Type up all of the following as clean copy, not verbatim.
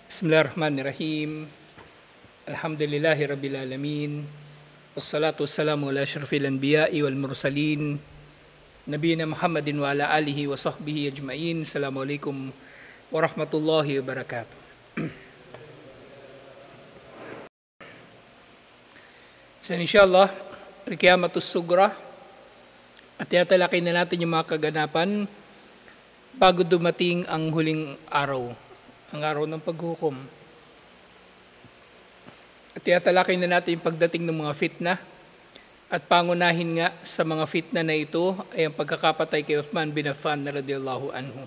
Bismillahirrahmanirrahim. Alhamdulillahi Rabbil Alamin. Wassalatu wassalamu ala asyrafil anbiya'i wal mursalin. Nabiyina Muhammadin wa ala alihi wa sahbihi ajma'in. Assalamualaikum warahmatullahi wabarakatuh. So inshallah, Qiyamatus Sugra, at yatalakay na natin yung mga kaganapan bago dumating ang huling araw, ang araw ng paghukom. At yatalakay na natin yung pagdating ng mga fitna, at pangunahin nga sa mga fitna na ito ay ang pagkakapatay kay Uthman bin Affan radhiyallahu anhu.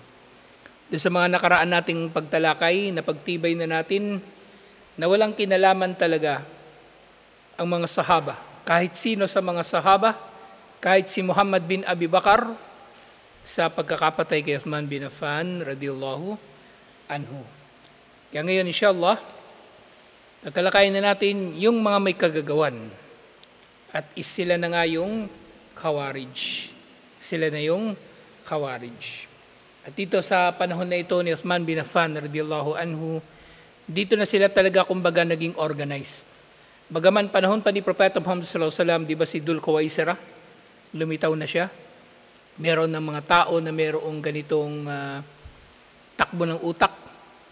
Sa mga nakaraan nating pagtalakay, napagtibay na natin na walang kinalaman talaga ang mga sahaba. Kahit sino sa mga sahaba, kahit si Muhammad bin Abi Bakar, sa pagkakapatay kay Uthman bin Affan radhiyallahu anhu. Kaya ngayon inshallah, tatalakayin na natin yung mga may kagagawan. At sila na nga yung Khawarij. Sila na yung Khawarij. At dito sa panahon na ito ni Uthman bin Affan radhiyallahu anhu, dito na sila talaga kumbaga naging organized. Bagaman panahon pa ni Propeta Muhammad sallallahu alaihi wasallam, di ba si Dhul Khuwaisira, lumitaw na siya. Meron ng mga tao na merong ganitong takbo ng utak,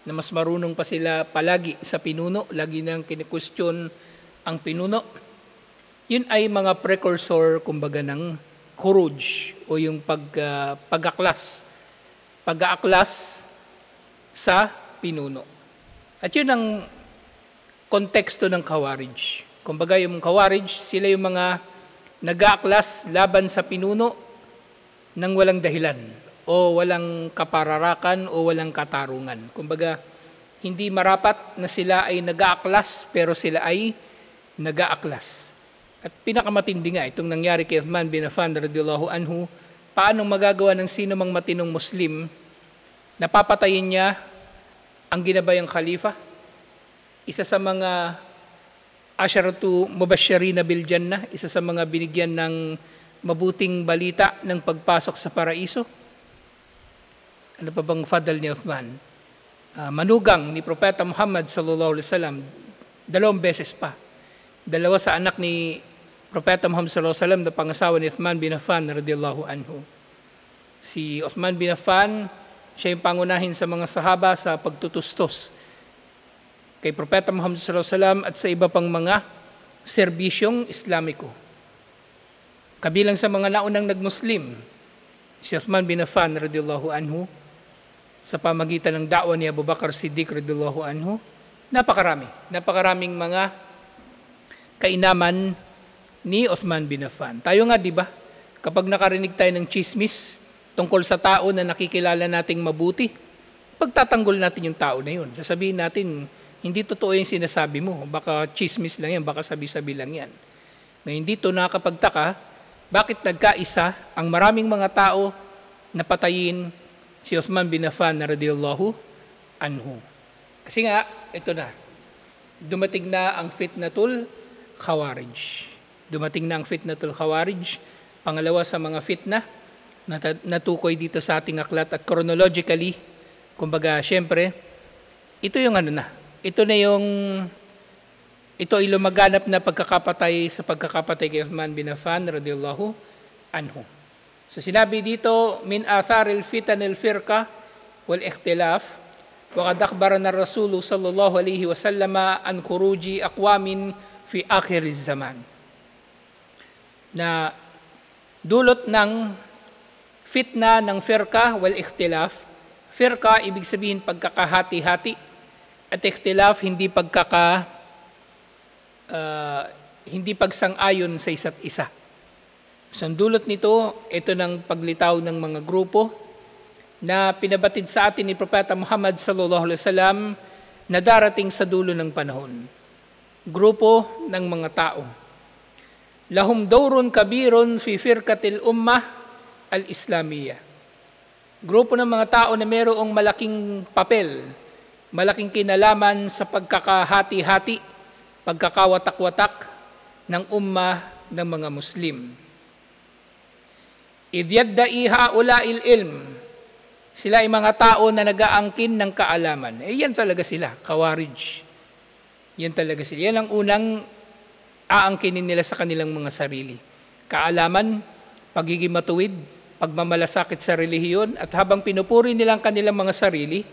na mas marunong pa sila palagi sa pinuno, lagi nang kini-question ang pinuno. Yun ay mga precursor kumbaga ng khuruj o yung pag-aklas sa pinuno. At yun ang konteksto ng Khawarij. Kumbaga yung Khawarij, sila yung mga nag-aaklas laban sa pinuno nang walang dahilan o walang kapararakan o walang katarungan. Kumbaga, hindi marapat na sila ay nag-aaklas pero sila ay nag-aaklas. At pinakamatindi nga itong nangyari kay Uthman bin Affan radhiyallahu anhu, paano magagawa ng sino mang matinong Muslim na papatayin niya ang ginabayang khalifa, isa sa mga Asharatu Mubashshirina bil Jannah, isa sa mga binigyan ng mabuting balita ng pagpasok sa paraiso. Ano pa bang fadal ni Uthman? Manugang ni Propeta Muhammad sallallahu alaihi wasallam 2 beses pa. 2 sa anak ni Propeta Muhammad sallallahu alaihi wasallam na pangasawa ni Uthman bin Affan radhiyallahu anhu. Si Uthman bin Affan, siya yung pangunahin sa mga sahaba sa pagtutustos kay Propeta Muhammad sallallahu alaihi wasallam at sa iba pang mga serbisyong Islamiko. Kabilang sa mga naunang nagmuslim, si Uthman bin Affan radhiyallahu anhu, sa pamagitan ng da'wa ni Abu Bakar Siddiq radhiyallahu anhu, napakaraming mga kainaman ni Uthman bin Affan. Tayo nga, di ba, kapag nakarinig tayo ng chismis tungkol sa tao na nakikilala nating mabuti, pagtatanggol natin yung tao na yun. Sasabihin natin, hindi totoo yung sinasabi mo. Baka chismis lang yan, baka sabi-sabi lang yan. Ngayon dito nakakapagtaka, bakit nagkaisa ang maraming mga tao na patayin si Uthman bin Affan radhiyallahu anhu? Kasi nga, ito na, dumating na ang fitnatul Khawarij. Dumating na ang fitnatul Khawarij, pangalawa sa mga fitna na natukoy dito sa ating aklat. At chronologically, kumbaga, syempre, ito yung ito ay lumaganap na pagkakapatay kay Uthman bin Affan radhiyallahu anhu. So sinabi dito, min atharil fitanil firqa wal ikhtilaf, wa qad akhbarana ar-rasul sallallahu alaihi wasallam an khuruji aqwamin fi akhiriz zaman. Na dulot ng fitna ng firqa wal ikhtilaf. Firqa ibig sabihin pagkakahati-hati, at ikhtilaf hindi pagsang-ayon sa isa't isa. So ang dulot nito, ito ng paglitaw ng mga grupo na pinabatid sa atin ni Propeta Muhammad sallallahu alaihi wasallam na darating sa dulo ng panahon. Grupo ng mga tao. Lahum dawrun kabirun fi firqatil ummah al-islamiyah. Grupo ng mga tao na mayroong malaking papel, malaking kinalaman sa pagkakahati-hati, pagkakawatak-watak ng ummah ng mga Muslim. Idh yadda'i ha'ula'il ilm Sila ay mga tao na nag-aangkin ng kaalaman. Yan talaga sila, Khawarij. Yan talaga sila. Yan ang unang aangkinin nila sa kanilang mga sarili. Kaalaman, pagiging matuwid, pagmamalasakit sa relihiyon, at habang pinupuri nila ang kanilang mga sarili,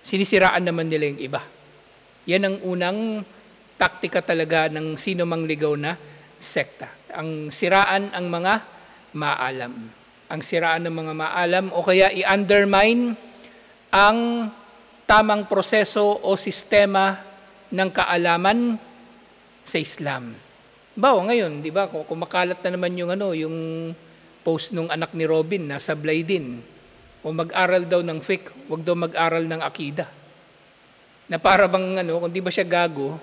sinisiraan naman nila yung iba. Yan ang unang taktika talaga ng sino mang ligaw na sekta. Ang siraan ang mga maalam. Ang siraan ng mga maalam o kaya i-undermine ang tamang proseso o sistema ng kaalaman sa Islam. Bawa ngayon, di ba, kumakalat na naman yung post nung anak ni Robin na sablay din. O mag-aral daw ng fiqh, wag daw mag-aral ng akida. Na para bang kung di ba siya gago,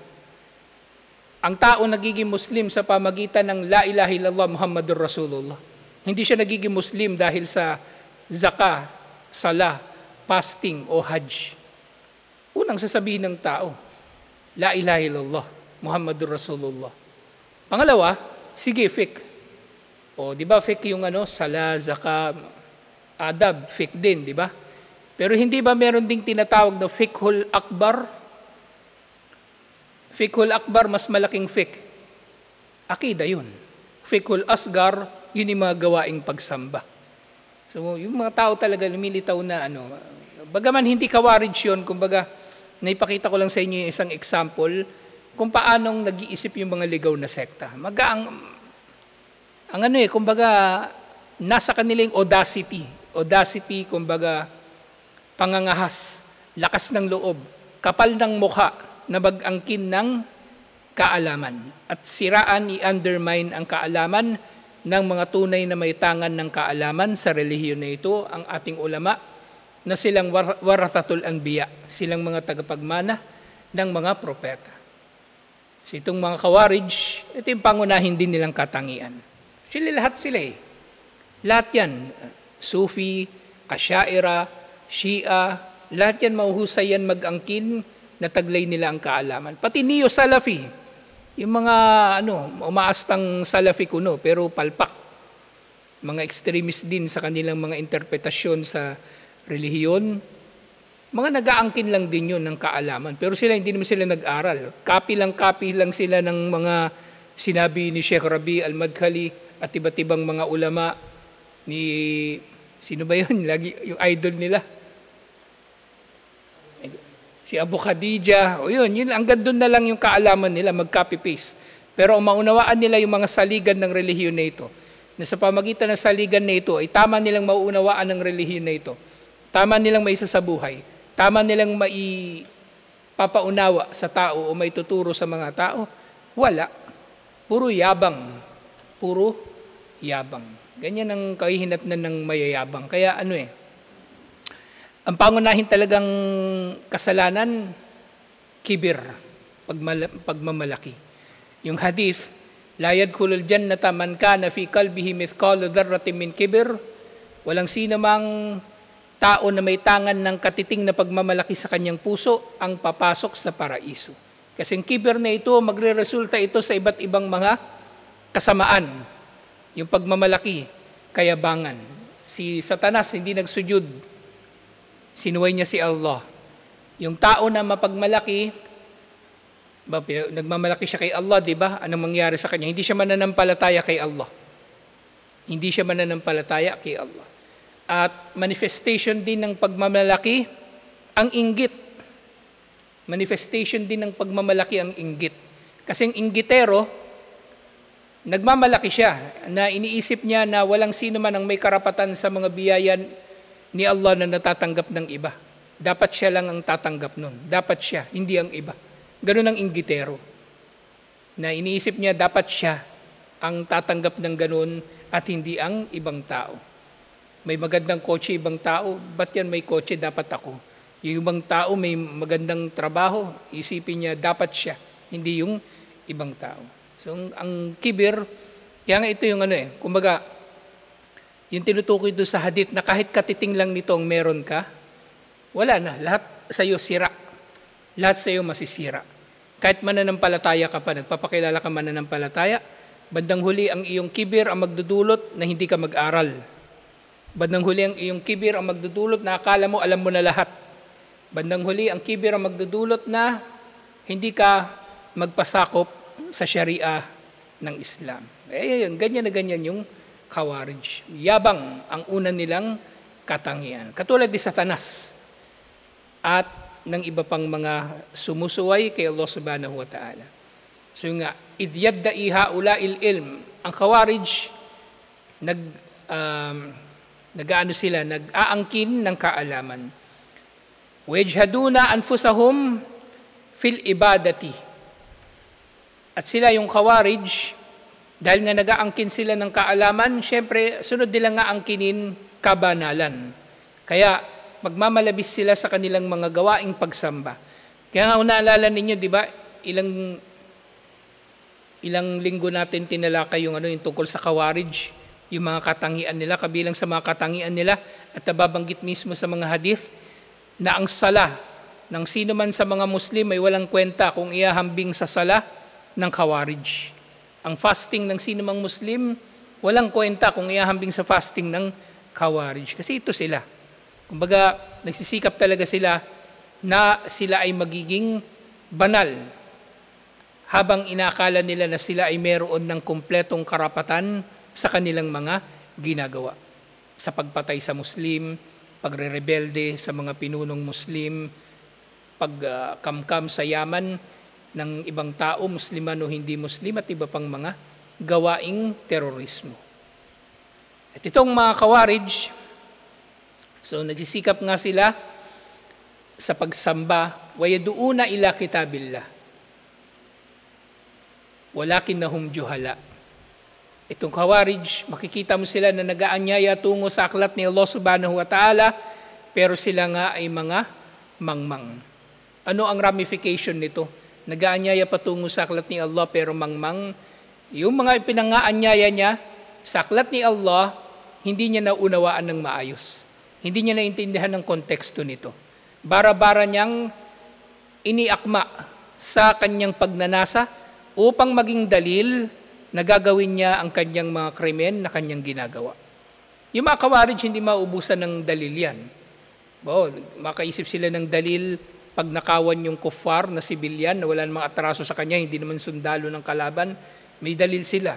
ang tao nagiging Muslim sa pamagitan ng La ilaha illallah Muhammadur Rasulullah. Hindi siya nagiging Muslim dahil sa zakah, salah, fasting o hajj. Unang sasabihin ng tao, La ilaha illallah Muhammadur Rasulullah. Pangalawa, sige, fiqh. O, di ba, fiqh yung salah, zakah, adab, fiqh din, di ba? Pero hindi ba meron ding tinatawag na fiqhul akbar? Fiqhul akbar, mas malaking fiqh. Akida yun. Fiqhul asgar, yun yung mga gawaing pagsamba. So, yung mga tao talaga lumilitaw na bagaman hindi Khawarij yun, kumbaga, naipakita ko lang sa inyo yung isang example kung paanong nag-iisip yung mga ligaw na sekta. Kumbaga, nasa kanila yung audacity. Audacity, kumbaga, pangangahas, lakas ng loob, kapal ng mukha na mag-angkin ng kaalaman. At siraan, i-undermine ang kaalaman ng mga tunay na may tangan ng kaalaman sa relihiyon na ito, ang ating ulama, na silang warathatul anbiya, silang mga tagapagmana ng mga propeta. So itong mga Khawarij, ito yung pangunahin din nilang katangian. Lahat sila eh. Lahat yan, Sufi, Asyaira, Shia, lahat yan mahuhusay yan mag-angkin na taglay nila ang kaalaman. Pati Neo-Salafi, yung mga umaastang Salafi kuno, pero palpak. Mga extremist din sa kanilang mga interpretasyon sa relihiyon. Mga nag-aangkin lang din yun ng kaalaman. Pero hindi naman sila nag-aral. Copy lang sila ng mga sinabi ni Sheikh Rabi al-Madkhali at iba't ibang mga ulama ni, sino ba yun? Lagi, yung idol nila. Si Abu Khadija. O yun, hanggang doon na lang yung kaalaman nila, mag-copy-paste. Pero maunawaan nila yung mga saligan ng relihiyon na ito. Na sa pamagitan ng saligan na ito, ay tama nilang mauunawaan ng relihiyon na ito. Tama nilang maisa sa buhay. Tama nilang maipapaunawa sa tao o maituturo sa mga tao. Wala. Puro yabang. Puro yabang. Ganyan ang kahihinatnan ng mayayabang. Kaya ang pangunahin talagang kasalanan, kibir, pagmamalaki. Yung hadith, la yadkhulul jannata man kana fi qalbihi mithqalu dharratin min kibir. Walang sino mang tao na may tangan ng katiting na pagmamalaki sa kanyang puso ang papasok sa paraiso. Kasi ang kibir na ito, magre-resulta ito sa iba't ibang mga kasamaan. Yung pagmamalaki, kayabangan. Si Satanas hindi nagsujud. Sinuway niya si Allah. Yung tao na mapagmalaki, nagmamalaki siya kay Allah, di ba? Anong mangyari sa kanya? Hindi siya mananampalataya kay Allah. Hindi siya mananampalataya kay Allah. At manifestation din ng pagmamalaki, ang inggit. Manifestation din ng pagmamalaki ang inggit. Kasi ang inggitero, nagmamalaki siya na iniisip niya na walang sino man ang may karapatan sa mga biyayan ni Allah na natatanggap ng iba. Dapat siya lang ang tatanggap nun. Dapat siya, hindi ang iba. Ganun ang inggitero. Na iniisip niya dapat siya ang tatanggap ng ganun at hindi ang ibang tao. May magandang kotse ibang tao, ba't yan may kotse, dapat ako. Yung ibang tao may magandang trabaho, isipin niya dapat siya, hindi yung ibang tao. So ang kibir, kaya nga ito yung kumbaga, yung tinutukoy doon sa hadith na kahit katiting lang nito ang meron ka, wala na, lahat sa iyo sira. Lahat sa iyo masisira. Kahit mananampalataya ka pa, nagpapakilala ka mananampalataya, bandang huli ang iyong kibir ang magdudulot na hindi ka mag-aral. Bandang huli ang iyong kibir ang magdudulot na akala mo alam mo na lahat. Bandang huli ang kibir ang magdudulot na hindi ka magpasakop sa Sharia ng Islam. Yun, ganyan na ganyan yung Khawarij. Yabang ang una nilang katangian. Katulad ni Satanas at ng iba pang mga sumusuway kay Allah subhanahu wa ta'ala. So nga, idyadda'i haula'il ilm. Ang Khawarij, nag-aangkin ng kaalaman. Wajhaduna anfusahum fil ibadati. At sila yung Khawarij, dahil nga nag-aangkin sila ng kaalaman, syempre sunod nila nga angkinin kabanalan. Kaya magmamalabis sila sa kanilang mga gawaing pagsamba. Kaya nga naalala ninyo, di ba, ilang linggo natin tinalakay yung tungkol sa Khawarij, yung mga katangian nila, kabilang sa mga katangian nila, at nababanggit mismo sa mga hadith, na ang sala ng sino man sa mga Muslim ay walang kwenta kung iahambing sa sala ng Khawarij. Ang fasting ng sino mang Muslim, walang kwenta kung iahambing sa fasting ng Khawarij. Kasi ito sila. Kumbaga, nagsisikap talaga sila na sila ay magiging banal habang inakala nila na sila ay meron ng kumpletong karapatan sa kanilang mga ginagawa. Sa pagpatay sa Muslim, pagre-rebelde sa mga pinunong Muslim, pagkamkam sa yaman ng ibang tao, Musliman o hindi Muslim, at iba pang mga gawaing terorismo. At itong mga Khawarij, so nagsisikap nga sila sa pagsamba, wayaduuna ila kitabillah, walakinnahum juhala. Itong Khawarij, makikita mo sila na nag-aanyaya tungo sa aklat ni Allah subhanahu wa ta'ala, pero sila nga ay mga mangmang. Ano ang ramification nito? Nag-aanyaya patungo sa aklat ni Allah, pero mangmang. Yung mga ipinangaanyaya niya sa aklat ni Allah, hindi niya naunawaan ng maayos. Hindi niya naintindihan ng konteksto nito. Bara-bara niyang iniakma sa kanyang pagnanasa upang maging dalil na gagawin niya ang kanyang mga krimen na kanyang ginagawa. Yung mga Khawarij, hindi maubusan ng dalil yan. Makaisip sila ng dalil pag nakawan yung kuffar na sibilyan na wala namang atraso sa kanya, hindi naman sundalo ng kalaban, may dalil sila.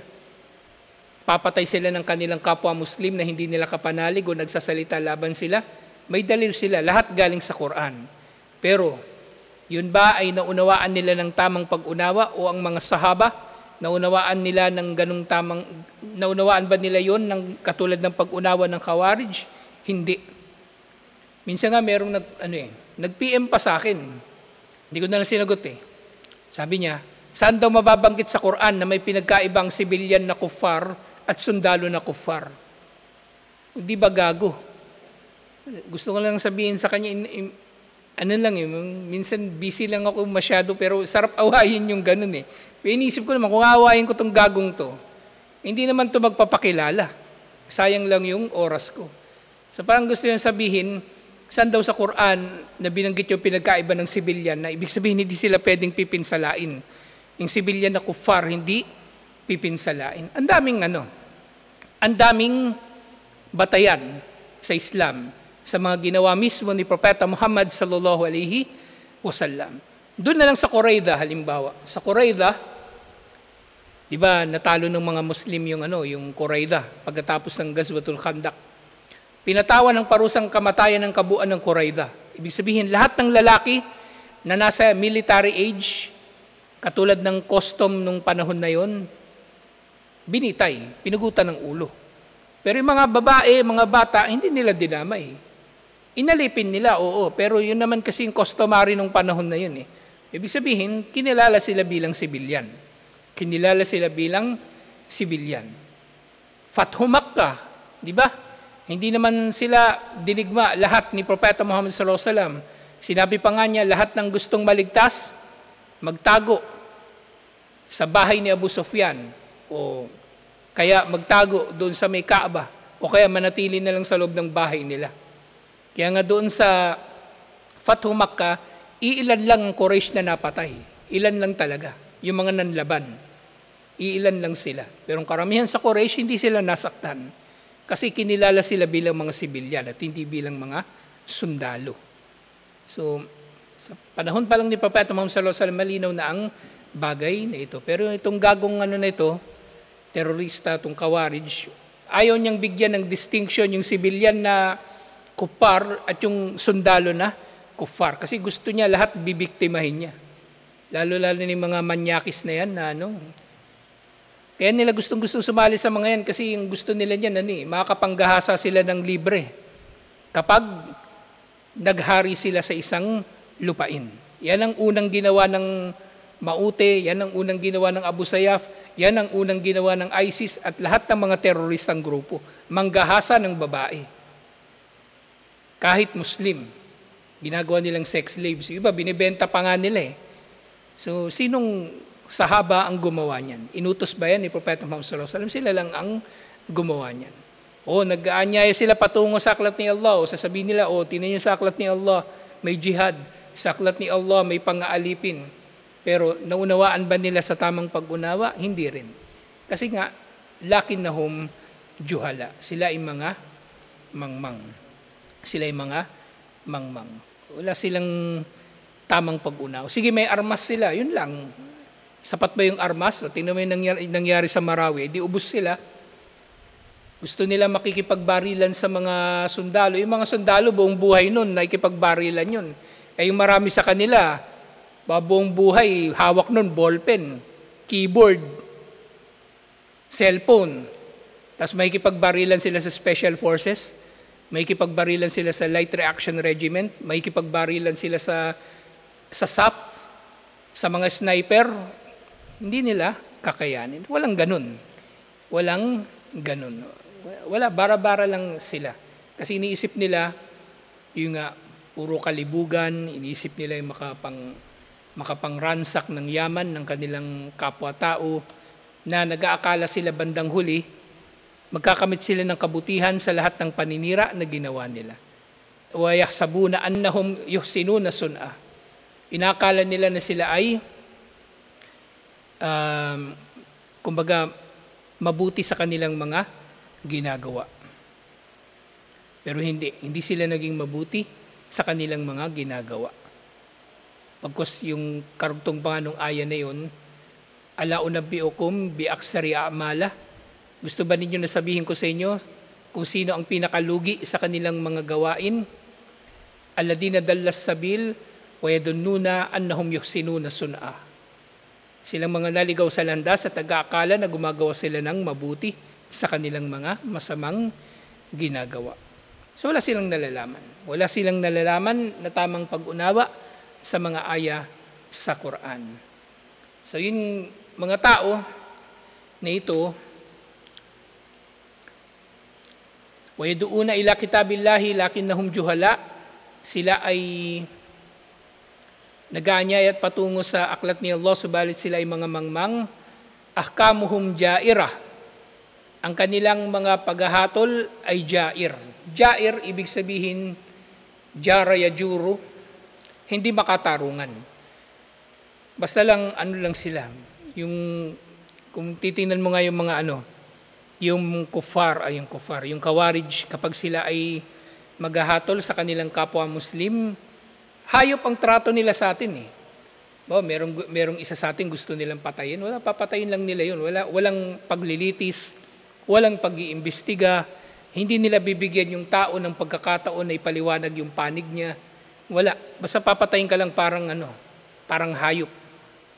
Papatay sila ng kanilang kapwa Muslim na hindi nila kapanalig o nagsasalita laban sila, may dalil sila. Lahat galing sa Quran. Pero, yun ba ay naunawaan nila ng tamang pag-unawa o ang mga sahaba, naunawaan nila ng ganung tamang, naunawaan ba nila yon ng katulad ng pag-unawa ng Khawarij? Hindi. Minsan nga merong nag-PM pa sa akin. Hindi ko na lang sinagot Sabi niya, saan daw mababanggit sa Quran na may pinagkaibang sibilyan na kuffar at sundalo na kuffar? Hindi ba gago? Gusto ko lang sabihin sa kanya, minsan busy lang ako masyado, pero sarap awayin yung ganun Inisip ko naman, kung awayin ko tong gagong to, hindi naman to magpapakilala. Sayang lang yung oras ko. So parang gusto niyang sabihin, saan daw sa Quran na binanggit yung pinagkaiba ng sibilyan na ibig sabihin hindi sila pwedeng pipinsalain. Yung sibilyan na kuffar, hindi pipinsalain. Ang daming batayan sa Islam sa mga ginawa mismo ni Propeta Muhammad sallallahu alaihi wasallam. Doon na lang sa Qurayza halimbawa. Sa Qurayza, di ba, natalo ng mga Muslim yung Qurayza pagkatapos ng Ghazwatul Khandaq. Pinatawan ng parusang kamatayan ng kabuuan ng Qurayza. Ibig sabihin, lahat ng lalaki na nasa military age, katulad ng custom nung panahon na yon, binitay, pinugutan ng ulo. Pero yung mga babae, mga bata, hindi nila dinamay. Inalipin nila, oo, pero yun naman kasi yung customary nung panahon na yun Ibig sabihin, kinilala sila bilang sibilyan. Kinilala sila bilang sibilyan. Fathu Makkah, di ba? Hindi naman sila dinigma lahat ni Propeta Muhammad sallallahu alaihi wasallam. Sinabi pa nga niya, lahat ng gustong maligtas, magtago sa bahay ni Abu Sufyan, o kaya magtago doon sa may Kaaba, o kaya manatili na lang sa loob ng bahay nila. Kaya nga doon sa Fathu Makkah, iilan lang ang Quraysh na napatay. Ilan lang talaga. Yung mga nanlaban. Iilan lang sila. Pero ang karamihan sa Quraysh, hindi sila nasaktan. Kasi kinilala sila bilang mga sibilyan at hindi bilang mga sundalo. So, sa panahon pa lang ni Propeta Muhammad sallallahu alaihi wasallam, malinaw na ang bagay na ito. Pero itong gagong na ito, terorista, itong Khawarij, ayaw niyang bigyan ng distinction yung sibilyan na kuffar at yung sundalo na kuffar. Kasi gusto niya lahat bibiktimahin niya. Lalo-lalo ni mga manyakis na yan na Kaya nila gustong-gustong sumali sa mga yan kasi yung gusto nila niyan, makakapanggahasa sila ng libre kapag naghari sila sa isang lupain. Yan ang unang ginawa ng Maute, yan ang unang ginawa ng Abu Sayyaf, yan ang unang ginawa ng ISIS at lahat ng mga teroristang grupo. Manggahasa ng babae. Kahit Muslim, ginagawa nilang sex slaves. Yung iba, binibenta pa nga nila So, sinong sahaba ang gumawa niyan? Inutos ba yan ni Propeta Muhammad sallallahu alaihi wasallam? Sila lang ang gumawa niyan. Nag-aanyaya sila patungo sa aklat ni Allah. Sasabihin nila, tinan niyo sa aklat ni Allah, may jihad. Sa aklat ni Allah, may pang-aalipin. Pero naunawaan ba nila sa tamang pag-unawa? Hindi rin. Kasi nga, lakinnahum juhala. Sila ay mga mangmang. Sila ay mga mangmang. Wala silang tamang pag-unawa. Sige, may armas sila. Yun lang. Sapat ba yung armas? Tingnan mo yung nangyari sa Marawi. Di ubos sila. Gusto nila makikipagbarilan sa mga sundalo. Yung mga sundalo, buong buhay nun, nakikipagbarilan yun. Yung marami sa kanila, buong buhay, hawak nun, ballpen, keyboard, cellphone. Tapos makikipagbarilan sila sa special forces, makikipagbarilan sila sa light reaction regiment, makikipagbarilan sila sa SAP, sa mga sniper. Hindi nila kakayanin. Walang ganun. Walang ganun. Wala, bara-bara lang sila. Kasi iniisip nila yung puro kalibugan, iniisip nila yung makapangransak ng yaman ng kanilang kapwa-tao na nag-aakala sila bandang huli, magkakamit sila ng kabutihan sa lahat ng paninira na ginawa nila. Wa yahsabuna annahum yuhsinuna sun'a. Inakala nila na sila ay kumbaga mabuti sa kanilang mga ginagawa. Pero hindi sila naging mabuti sa kanilang mga ginagawa. Pagkos yung karugtong pa nung aya na yun, ala unabbiukum bi aksari a'mala. Gusto ba ninyo na sabihin ko sa inyo kung sino ang pinakalugi sa kanilang mga gawain? Alladina dallas sabil wa yadunnuna annahum yuhsinuna sun'a. Silang mga naligaw sa landas at nag-aakala na gumagawa sila ng mabuti sa kanilang mga masamang ginagawa. So wala silang nalalaman. Wala silang nalalaman na tamang pag-unawa sa mga aya sa Quran. So yung mga tao na ito, wa yaduuna ila kitabillahi lakinnahum juhala, sila ay nag-aanyaya at patungo sa aklat ni Allah, subalit sila ay mga mangmang. Ahkamuhum jairah. Ang kanilang mga paghahatol ay jair. Jair, ibig sabihin, jara yajuru, hindi makatarungan. Basta lang, lang sila. Kung titingnan mo nga yung mga yung kuffar, yung Khawarij, kapag sila ay maghahatol sa kanilang kapwa Muslim, hayop ang trato nila sa atin . Merong isa sa atin gusto nilang patayin. Wala, papatayin lang nila yun. Walang paglilitis, walang pag-iimbestiga. Hindi nila bibigyan yung tao ng pagkakataon na ipaliwanag yung panig niya. Wala. Basta papatayin ka lang parang hayop.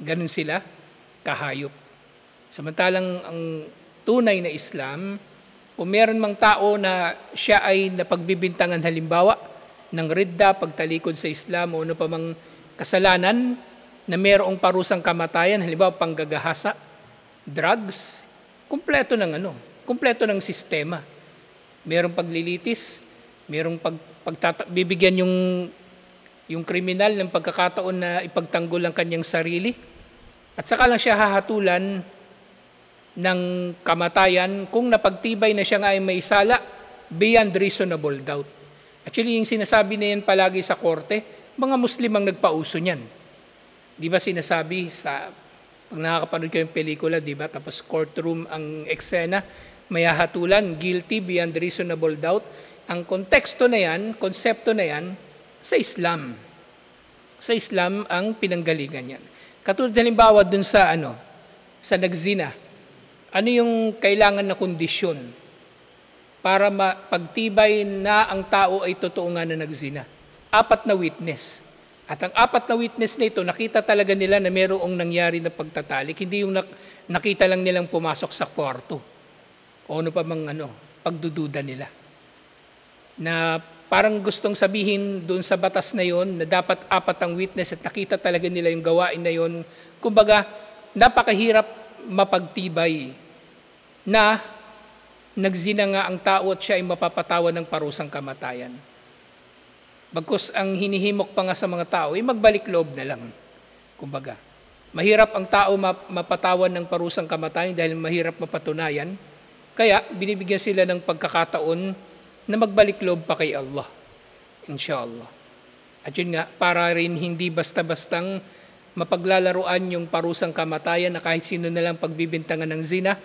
Ganun sila, kahayop. Samantalang ang tunay na Islam, kung meron mang tao na siya ay napagbibintangan halimbawa ng ridda, pagtalikod sa Islam o ano pa mang kasalanan na mayroong parusang kamatayan, halimbawa panggagahasa, drugs, kumpleto ng sistema. Mayroong paglilitis, mayroong bibigyan yung kriminal ng pagkakataon na ipagtanggol ang kanyang sarili at saka lang siya hahatulan ng kamatayan kung napagtibay na siya nga ay may sala beyond reasonable doubt. Actually, yung sinasabi na yan palagi sa korte, mga Muslim ang nagpauso niyan. Di ba sinasabi pag nakakapanood kayo yung pelikula, di ba? Tapos courtroom ang eksena, may hahatulan, guilty beyond reasonable doubt. Ang konteksto na yan, konsepto na yan, sa Islam. Sa Islam ang pinanggalingan yan. Katulad halimbawa dun sa sa nagzina. Ano yung kailangan na kondisyon para mapagtibay na ang tao ay totoo nga na nagzina? 4 na witness. At ang 4 na witness na ito, nakita talaga nila na mayroong nangyari na pagtatalik. Hindi yung nakita lang nilang pumasok sa kwarto. O ano pa mang pagdududa nila. Na parang gustong sabihin doon sa batas na yon na dapat 4 ang witness at nakita talaga nila yung gawain na yon. Kumbaga, napakahirap mapagtibay na nagzina nga ang tao at siya ay mapapatawan ng parusang kamatayan. Bagkus ang hinihimok pa nga sa mga tao, ay magbalik loob na lang. Kumbaga, mahirap ang tao mapatawan ng parusang kamatayan dahil mahirap mapatunayan. Kaya binibigyan sila ng pagkakataon na magbalik loob pa kay Allah. Inshallah. At yun nga, para rin hindi basta-bastang mapaglalaruan yung parusang kamatayan na kahit sino na lang pagbibintangan ng zina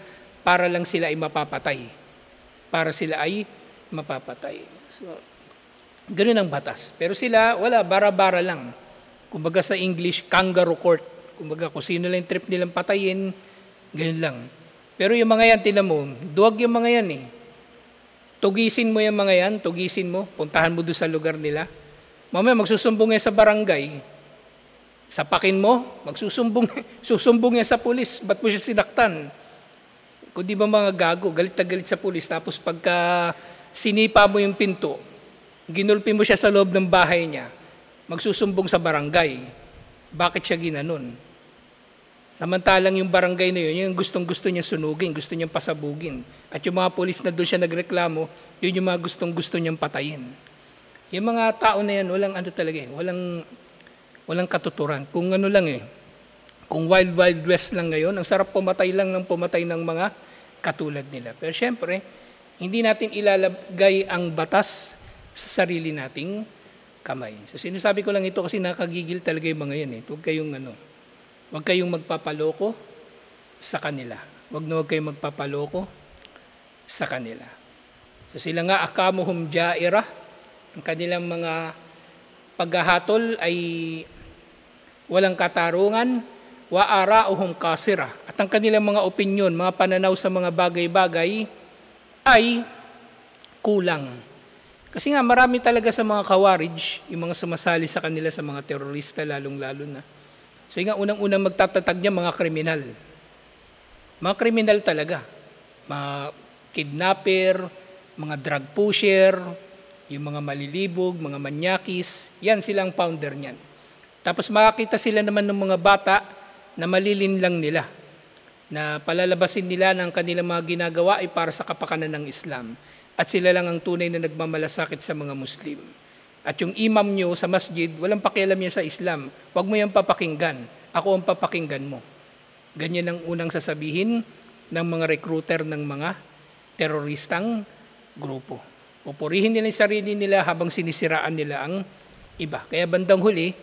para lang sila ay mapapatay. Para sila ay mapapatay. So, ganun ang batas. Pero sila, wala, bara-bara lang. Kumbaga sa English, kangaroo court. Kumbaga kung sino lang trip nilang patayin, ganun lang. Pero yung mga yan, tinan mo, duwag yung mga yan eh. Tugisin mo yung mga yan, tugisin mo, puntahan mo doon sa lugar nila. Mamaya magsusumbong yan sa barangay. Sapakin mo, susumbong yan sa pulis. Ba't mo siya sinaktan? Kung di ba mga gago, galit na galit sa pulis. Tapos pagka sinipa mo yung pinto, ginulpi mo siya sa loob ng bahay niya, magsusumbong sa barangay. Bakit siya ginanon? Samantalang yung barangay na yun, yung gustong-gusto niya sunugin, gusto niyang pasabugin. At yung mga polis na doon siya nagreklamo, yun yung mga gustong-gusto niyang patayin. Yung mga tao na yan, walang talaga eh, walang katuturan. Kung kung wild west lang ngayon, ang sarap pumatay ng mga katulad nila. Pero syempre, hindi natin ilalagay ang batas sa sarili nating kamay. So sinasabi ko lang ito kasi nakagigil talaga yung mga yan eh. Huwag kayong magpapaloko sa kanila. Huwag kayong magpapaloko sa kanila. So sila nga akamuhum jaira, ang kanilang mga paghahatol ay walang katarungan, wa arauhum kasira. At ang kanilang mga opinyon, mga pananaw sa mga bagay-bagay ay kulang. Kasi nga marami talaga sa mga kawarij, yung mga sumasali sa kanila sa mga terorista lalong-lalo na. So nga unang-unang magtatatag niya mga kriminal. Mga kriminal talaga. Mga kidnapper, mga drug pusher, yung mga malilibog, mga manyakis, yan silang founder niyan. Tapos makakita sila naman ng mga bata na malilin lang nila. Na palalabasin nila ng kanilang mga ginagawa ay para sa kapakanan ng Islam. At sila lang ang tunay na nagmamalasakit sa mga Muslim. At yung imam nyo sa masjid, walang pakialam yan sa Islam. Huwag mo yan papakinggan. Ako ang papakinggan mo. Ganyan ang unang sasabihin ng mga recruiter ng mga teroristang grupo. Pupurihin nila yung sarili nila habang sinisiraan nila ang iba. Kaya bandang huli,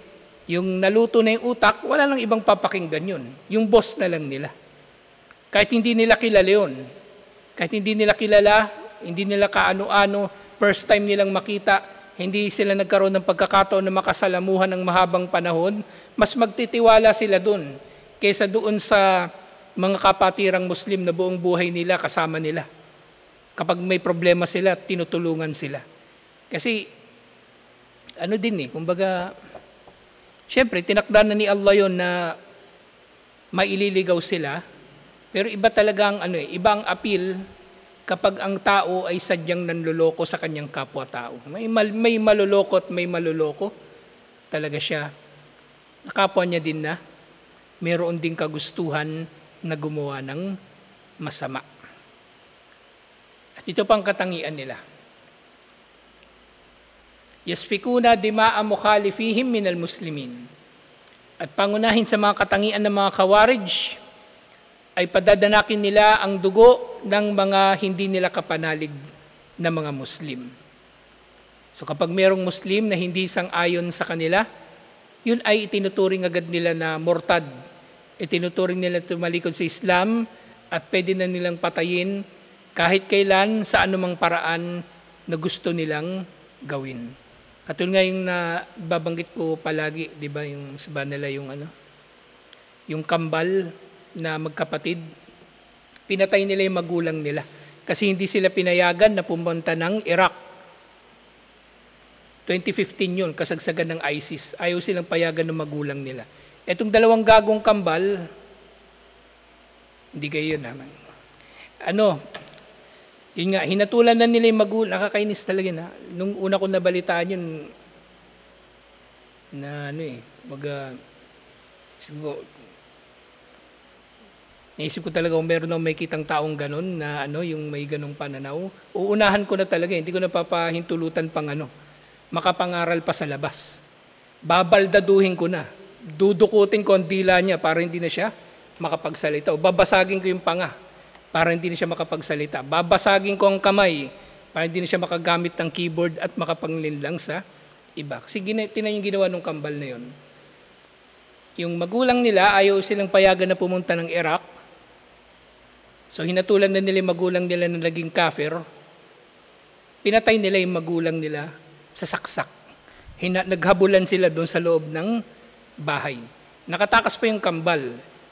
yung naluto na yung utak, wala lang ibang papakinggan yun. Yung boss na lang nila. Kahit hindi nila kilala yun. Kahit hindi nila kilala, hindi nila kaano-ano, first time nilang makita, hindi sila nagkaroon ng pagkakataon na makasalamuhan ng mahabang panahon, mas magtitiwala sila doon kaysa doon sa mga kapatirang Muslim na buong buhay nila kasama nila. Kapag may problema sila, tinutulungan sila. Kasi, kumbaga, syempre, tinakda na ni Allah yon na maililigaw sila, pero iba talaga iba ang appeal kapag ang tao ay sadyang nanloloko sa kanyang kapwa-tao. May maluloko at may maluloko. Talaga siya. Nakapwa niya din na mayroon ding kagustuhan na gumawa ng masama. At ito pang katangian nila. Yasfikuna dima'a mukhalifihim minal muslimin. At pangunahin sa mga katangian ng mga kawarij, ay padadanakin nila ang dugo ng mga hindi nila kapanalig na mga Muslim. So kapag mayroong Muslim na hindi sang-ayon sa kanila, yun ay itinuturing agad nila na murtad. Itinuturing nila tumalikod sa Islam at pwede na nilang patayin kahit kailan, sa anumang paraan na gusto nilang gawin. Katulad nga yung babanggit ko palagi, di ba, yung sabi nila yung kambal na magkapatid, pinatay nila yung magulang nila kasi hindi sila pinayagan na pumunta ng Iraq. 2015 yun, kasagsagan ng ISIS. Ayaw silang payagan ng magulang nila. Etong dalawang gagong kambal, hindi kayo naman. Yun nga, hinatulan na nila yung magulang. Nakakainis talaga na. Nung una ko nabalitaan yun, siguro, naisip ko talaga kung meron may kitang taong ganon na yung may ganong pananaw. Uunahan ko na talaga, hindi ko na papahintulutan pang makapangaral pa sa labas. Babaldaduhin ko na. Dudukutin ko ang dila niya para hindi na siya makapagsalita. O babasagin ko yung panga para hindi na siya makapagsalita. Babasagin ko ang kamay para hindi na siya makagamit ng keyboard at makapanglinlang sa iba. Kasi tinan yung ginawa ng kambal na yun. Yung magulang nila, ayaw silang payagan na pumunta ng Iraq. So hinatulan na nila yung magulang nila na naging kafir. Pinatay nila yung magulang nila sa saksak. Naghabulan sila doon sa loob ng bahay. Nakatakas pa yung kambal,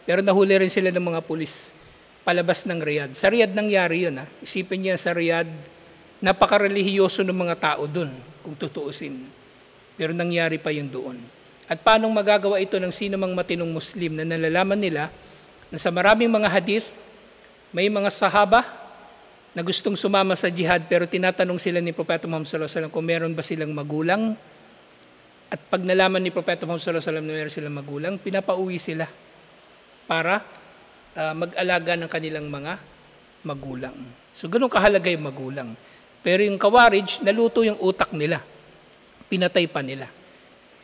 pero nahuli rin sila ng mga pulis palabas ng Riyadh. Sa Riyadh nangyari yun. Isipin niya sa Riyadh, napakarelihiyoso ng mga tao doon, kung tutuusin. Pero nangyari pa yun doon. At paano magagawa ito ng sino mang matinong Muslim na nalalaman nila na sa maraming mga hadith, may mga sahaba na gustong sumama sa jihad pero tinatanong sila ni Propeta Muhammad sallallahu alaihi wasallam kung meron ba silang magulang. At pag nalaman ni Propeta Muhammad sallallahu alaihi wasallam na meron silang magulang, pinapauwi sila para mag-alaga ng kanilang mga magulang. So ganun kahalaga yung magulang. Pero yung Khawarij, naluto yung utak nila. Pinatay pa nila.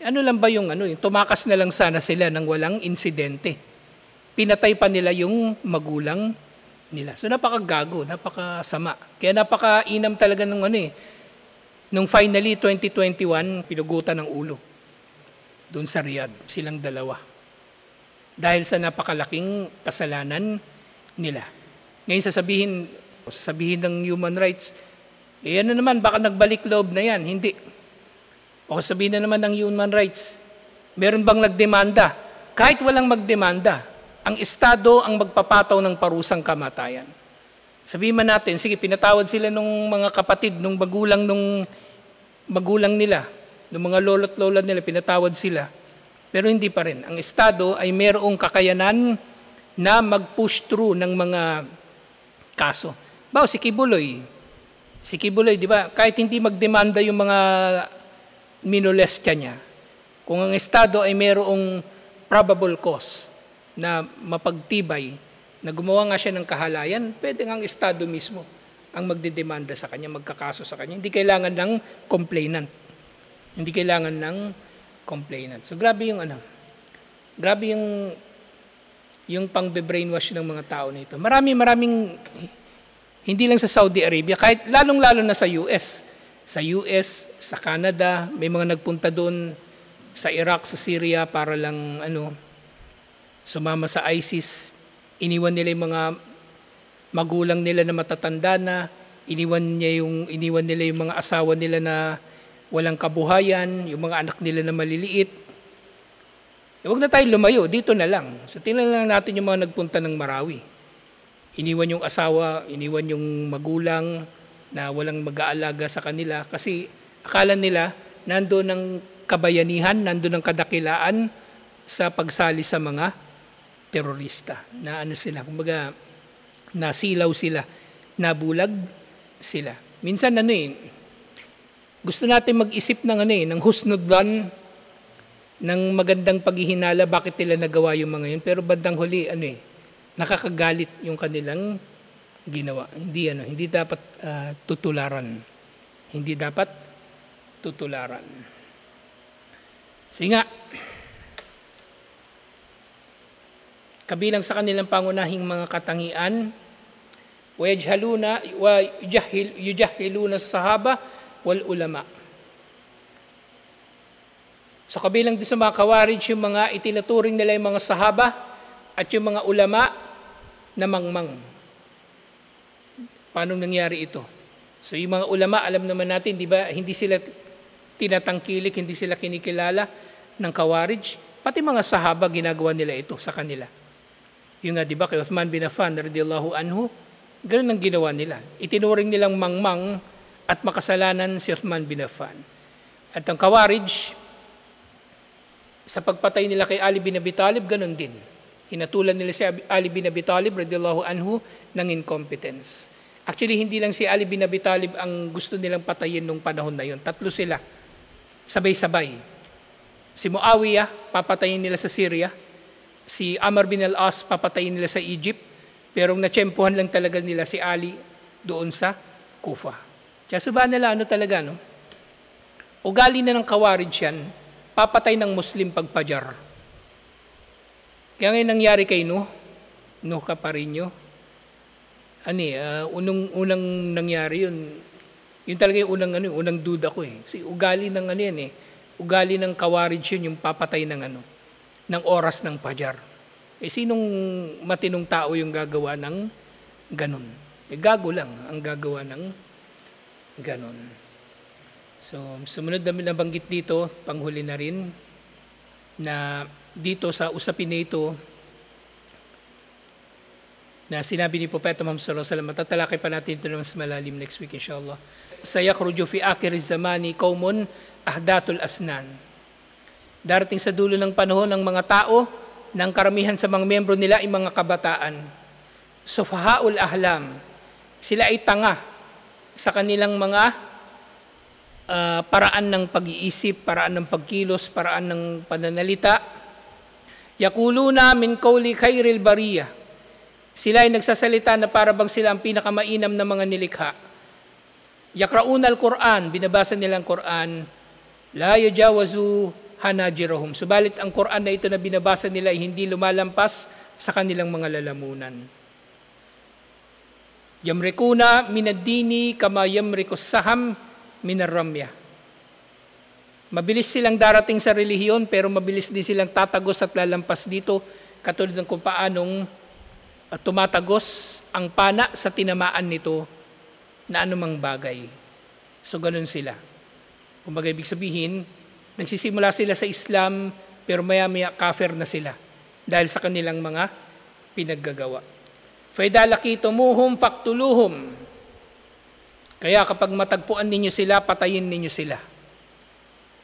Ano lang ba yung yung tumakas na lang sana sila nang walang insidente. Pinatay pa nila yung magulang nila. So napakagago, napakasama. Kaya napakainam talaga nung nung finally 2021 pinugutan ng ulo. Doon sa Riyadh, silang dalawa. Dahil sa napakalaking kasalanan nila. Ngayon sasabihin ng human rights, naman, baka nagbalik loob na yan. Hindi. O sabihin na naman ng human rights, meron bang nagdemanda? Kahit walang magdemanda, ang Estado ang magpapataw ng parusang kamatayan. Sabihin man natin, sige, pinatawad sila nung mga kapatid, nung magulang nila, nung mga lolo't lola nila, pinatawad sila. Pero hindi pa rin. Ang Estado ay mayroong kakayanan na mag-push through ng mga kaso. Si Kibuloy, di ba, kahit hindi magdemanda yung mga minolestya niya, kung ang Estado ay mayroong probable cause na mapagtibay, na gumawa nga siya ng kahalayan, pwede nga ang Estado mismo ang magdedemanda sa kanya, magkakaso sa kanya. Hindi kailangan ng complainant. Hindi kailangan ng complainant. So grabe yung yung pang-brainwash ng mga tao nito. Maraming, hindi lang sa Saudi Arabia, kahit lalong-lalo na sa US. Sa US, sa Canada, may mga nagpunta doon, sa Iraq, sa Syria, para lang sumama sa ISIS. Iniwan nila yung mga magulang nila na matatanda na, iniwan nila yung mga asawa nila na walang kabuhayan, yung mga anak nila na maliliit. Huwag na tayo lumayo, dito na lang. So tingnan lang natin yung mga nagpunta ng Marawi. Iniwan yung asawa, iniwan yung magulang na walang mag-aalaga sa kanila kasi akala nila nandoon ang kabayanihan, nandoon ang kadakilaan sa pagsali sa mga terorista. Na sila, kumbaga nasilaw sila, nabulag sila. Minsan gusto natin mag-isip ng husnudlan, ng magandang paghihinala bakit nila nagawa yung mga yun. Pero bandang huli, nakakagalit yung kanilang ginawa. Hindi dapat tutularan. Hindi dapat tutularan. Kasi nga, kabilang sa kanilang pangunahing mga katangian, yujahiluna sahaba wal ulama. So kabilang din sa mga Khawarij, yung mga itinuturing nila yung mga sahaba at yung mga ulama na mangmang. paano nangyari ito? So yung mga ulama, alam naman natin, di ba, hindi sila tinatangkilik, hindi sila kinikilala ng Khawarij. Pati mga sahaba, ginagawa nila ito sa kanila. Yung nga, di ba, kay Uthman bin Affan, radiyallahu anhu, ganun ang ginawa nila. Itinuring nilang mangmang at makasalanan si Uthman bin Affan. At ang Khawarij, sa pagpatay nila kay Ali bin Abi Talib, ganun din. Hinatulan nila si Ali bin Abi Talib, radiyallahu anhu, ng incompetence. Actually, hindi lang si Ali bin Abi Talib ang gusto nilang patayin nung panahon na yun. 3 sila, sabay-sabay. Si Muawiyah, papatayin nila sa Syria. Si Amr bin al-As, papatayin nila sa Egypt. Pero natsyempohan lang talaga nila si Ali doon sa Kufa. Kaya suba nila, talaga, no? Ugali na ng Khawarij yan, papatay ng Muslim pagpajar. Kaya ngayon nangyari kay Nuh Caparino, unang nangyari yun. Yun talaga yung unang duda ko eh. Kasi ugali ng ugali ng Khawarij yun, yung papatay ng oras ng pajar. Sinong matinong tao yung gagawa ng ganun? Gago lang ang gagawa ng ganun. So, sumunod na nabanggit dito, panghuli na rin, na dito sa usapin na ito, na sinabi ni Propeta Muhammad sallallahu alaihi wasallam, matatalakay pa natin ito ng mas malalim next week inshallah. Sayakhruju fi akhiriz zamani qaumun ahdatul asnan. Darating sa dulo ng panahon ng mga tao, ng karamihan sa mga miyembro nila ay mga kabataan. Sufahaul ahlam. Sila ay tanga sa kanilang mga paraan ng pag-iisip, paraan ng pagkilos, paraan ng pananalita. Yakuluna min qawli khairil bariyah. Sila ay nagsasalita na para bang sila ang pinakamainam na mga nilikha. Yakrauna al-Quran, binabasa nila ang Quran, la yajawazu hanajirahum. Subalit ang Quran na ito na binabasa nila ay hindi lumalampas sa kanilang mga lalamunan. Yamrikuna minad-dini kama yamrikus saham minarramya. Mabilis silang darating sa relihiyon pero mabilis din silang tatagos at lalampas dito katulad ng kung paanong tumatagos ang pana sa tinamaan nito na anumang bagay. So ganun sila. Kumbaga ibig sabihin, nagsisimula sila sa Islam pero maya-maya kafir na sila dahil sa kanilang mga pinaggagawa. فَإِذَا لَقِيتُمُوهُمْ فَاقْتُلُوهُمْ. Kaya kapag matagpuan ninyo sila, patayin ninyo sila.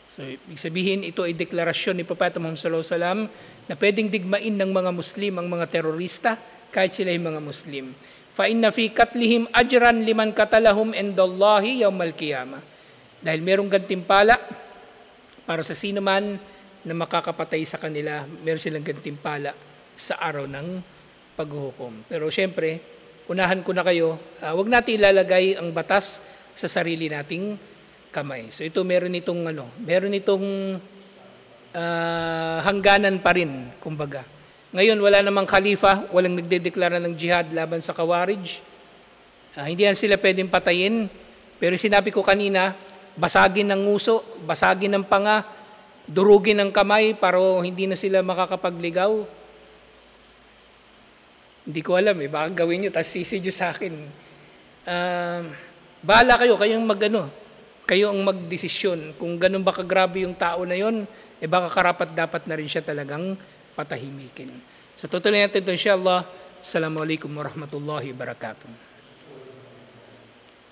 So, ibig sabihin, ito ay deklarasyon ni Propeta Muhammad sallallahu alaihi wasallam na pwedeng digmain ng mga Muslim ang mga terorista kahit sila ay mga Muslim. فَإِنَّ فِي قَتْلِهِمْ أَجْرًا لِمَنْ قَتَلَهُمْ عِنْدَ اللَّهِ يَوْمَ الْقِيَامَةِ. Dahil merong gantimpala para sa sino man na makakapatay sa kanila, meron silang gantimpala sa araw ng paghuhukom. Pero syempre, unahan ko na kayo, wag natin ilalagay ang batas sa sarili nating kamay. So ito meron itong hangganan pa rin, kumbaga. Ngayon wala namang khalifa, walang nagdedeklara ng jihad laban sa Khawarij. Hindi yan sila pwedeng patayin, pero sinabi ko kanina, basagin ng nguso, basagin ng panga, durugin ng kamay para hindi na sila makakapagligaw. Hindi ko alam baka gawin nyo, tapos sisidyo sa akin. Bahala kayo, kayo ang magdesisyon. Kung ganun ba kagrabe yung tao na yon, baka karapat dapat na rin siya talagang patahimikin. So tutuloy natin ito inshallah. Assalamualaikum warahmatullahi wabarakatuh.